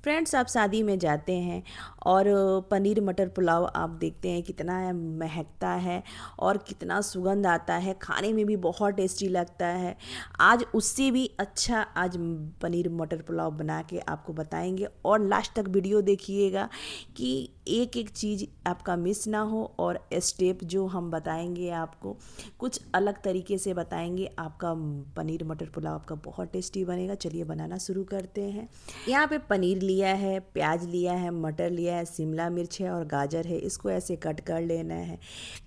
Friends, आप शादी में जाते हैं और पनीर मटर पुलाव आप देखते हैं कितना महकता है और कितना सुगंध आता है, खाने में भी बहुत टेस्टी लगता है। आज उससे भी अच्छा आज पनीर मटर पुलाव बना के आपको बताएंगे और लास्ट तक वीडियो देखिएगा कि एक एक चीज़ आपका मिस ना हो। और स्टेप जो हम बताएंगे आपको कुछ अलग तरीके से बताएंगे, आपका पनीर मटर पुलाव आपका बहुत टेस्टी बनेगा। चलिए बनाना शुरू करते हैं। यहाँ पे पनीर लिया है, प्याज लिया है, मटर लिया है, शिमला मिर्च है और गाजर है। इसको ऐसे कट कर लेना है।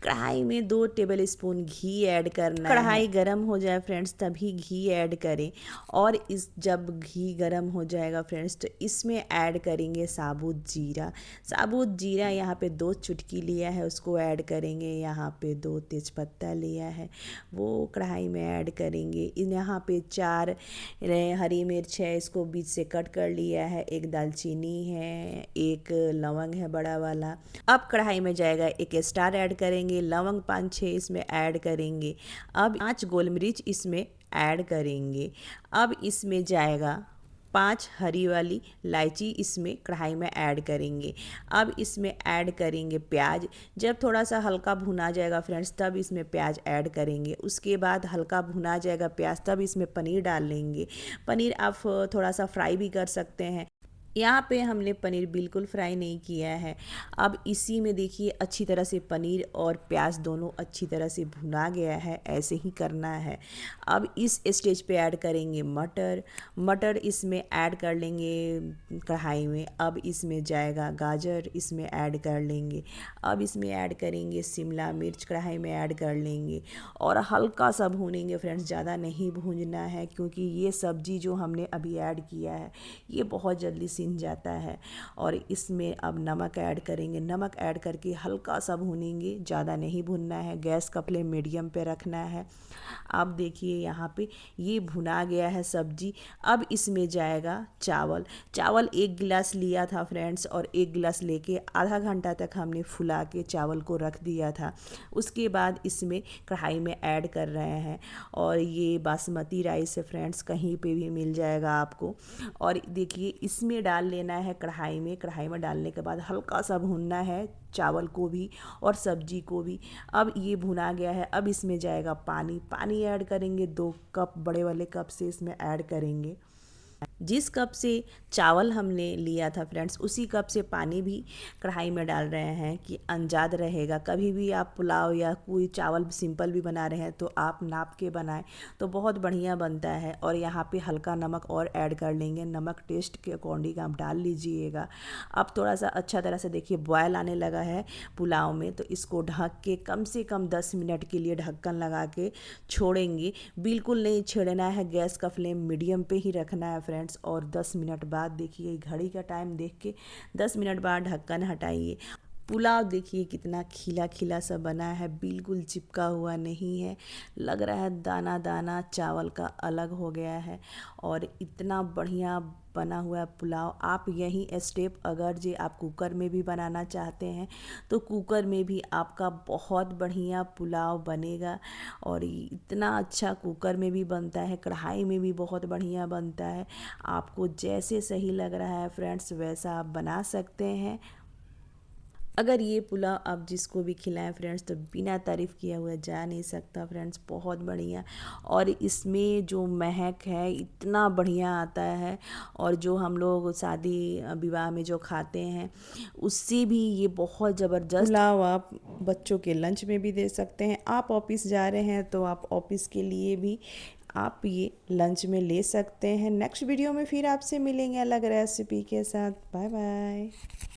कढ़ाई में 2 टेबल स्पून घी ऐड करना है। कढ़ाई गरम हो जाए फ्रेंड्स तभी घी ऐड करें। और इस जब घी गरम हो जाएगा फ्रेंड्स तो इसमें ऐड करेंगे साबुत जीरा। साबुत जीरा यहाँ पे 2 चुटकी लिया है, उसको ऐड करेंगे। यहाँ पे 2 तेज़पत्ता लिया है, वो कढ़ाई में ऐड करेंगे। यहाँ पे 4 हरी मिर्च है, इसको बीच से कट कर लिया है। एक दालचीनी है, एक लवंग है बड़ा वाला। अब कढ़ाई में जाएगा एक स्टार ऐड करेंगे, लवंग 5-6 इसमें ऐड करेंगे। अब 5 गोल मिर्च इसमें ऐड करेंगे। अब इसमें जाएगा 5 हरी वाली इलायची इसमें कढ़ाई में ऐड करेंगे। अब इसमें ऐड करेंगे प्याज। जब थोड़ा सा हल्का भुना जाएगा फ्रेंड्स तब इसमें प्याज ऐड करेंगे। उसके बाद हल्का भुना जाएगा प्याज तब इसमें पनीर डाल लेंगे। पनीर आप थोड़ा सा फ्राई भी कर सकते हैं। यहाँ पे हमने पनीर बिल्कुल फ्राई नहीं किया है। अब इसी में देखिए अच्छी तरह से पनीर और प्याज दोनों अच्छी तरह से भुना गया है, ऐसे ही करना है। अब इस स्टेज पे ऐड करेंगे मटर। मटर इसमें ऐड कर लेंगे कढ़ाई में। अब इसमें जाएगा गाजर, इसमें ऐड कर लेंगे। अब इसमें ऐड करेंगे शिमला मिर्च, कढ़ाई में ऐड कर लेंगे और हल्का सा भूनेंगे फ्रेंड्स, ज़्यादा नहीं भूनना है क्योंकि ये सब्ज़ी जो हमने अभी ऐड किया है ये बहुत जल्दी सिन जाता है। और इसमें अब नमक ऐड करेंगे। नमक ऐड करके हल्का सा भूनेंगे, ज़्यादा नहीं भुनना है। गैस का फ्लेम मीडियम पे रखना है। आप देखिए यहाँ पे ये भुना गया है सब्जी। अब इसमें जाएगा चावल। चावल 1 गिलास लिया था फ्रेंड्स और 1 गिलास लेके आधा घंटा तक हमने फुला के चावल को रख दिया था। उसके बाद इसमें कढ़ाई में ऐड कर रहे हैं और ये बासमती राइस है फ्रेंड्स, कहीं पे भी मिल जाएगा आपको। और देखिए इसमें डाल लेना है कढ़ाई में। कढ़ाई में डालने के बाद हल्का सा भूनना है चावल को भी और सब्जी को भी। अब ये भुना गया है। अब इसमें जाएगा पानी। पानी ऐड करेंगे, 2 कप बड़े वाले कप से इसमें ऐड करेंगे। जिस कप से चावल हमने लिया था फ्रेंड्स उसी कप से पानी भी कढ़ाई में डाल रहे हैं कि अंदाज़ रहेगा। कभी भी आप पुलाव या कोई चावल सिंपल भी बना रहे हैं तो आप नाप के बनाएं तो बहुत बढ़िया बनता है। और यहाँ पे हल्का नमक और ऐड कर लेंगे। नमक टेस्ट के अकॉर्डिंग आप डाल लीजिएगा। अब थोड़ा सा अच्छा तरह से देखिए बॉयल आने लगा है पुलाव में, तो इसको ढक के कम से कम 10 मिनट के लिए ढक्कन लगा के छोड़ेंगे। बिल्कुल नहीं छेड़ना है, गैस का फ्लेम मीडियम पे ही रखना है फ्रेंड्स। और 10 मिनट बाद देखिए घड़ी का टाइम देख के 10 मिनट बाद ढक्कन हटाइए। पुलाव देखिए कितना खिला खिला सा बना है, बिल्कुल चिपका हुआ नहीं है। लग रहा है दाना दाना चावल का अलग हो गया है और इतना बढ़िया बना हुआ है पुलाव। आप यही स्टेप अगर जे आप कुकर में भी बनाना चाहते हैं तो कुकर में भी आपका बहुत बढ़िया पुलाव बनेगा। और इतना अच्छा कुकर में भी बनता है, कढ़ाई में भी बहुत बढ़िया बनता है। आपको जैसे सही लग रहा है फ्रेंड्स वैसा आप बना सकते हैं। अगर ये पुलाव आप जिसको भी खिलाएं फ्रेंड्स तो बिना तारीफ़ किया हुआ जा नहीं सकता फ्रेंड्स, बहुत बढ़िया। और इसमें जो महक है इतना बढ़िया आता है और जो हम लोग शादी विवाह में जो खाते हैं उससे भी ये बहुत ज़बरदस्त पुलाव आप बच्चों के लंच में भी दे सकते हैं। आप ऑफिस जा रहे हैं तो आप ऑफिस के लिए भी आप ये लंच में ले सकते हैं। नेक्स्ट वीडियो में फिर आपसे मिलेंगे अलग रेसिपी के साथ। Bye bye.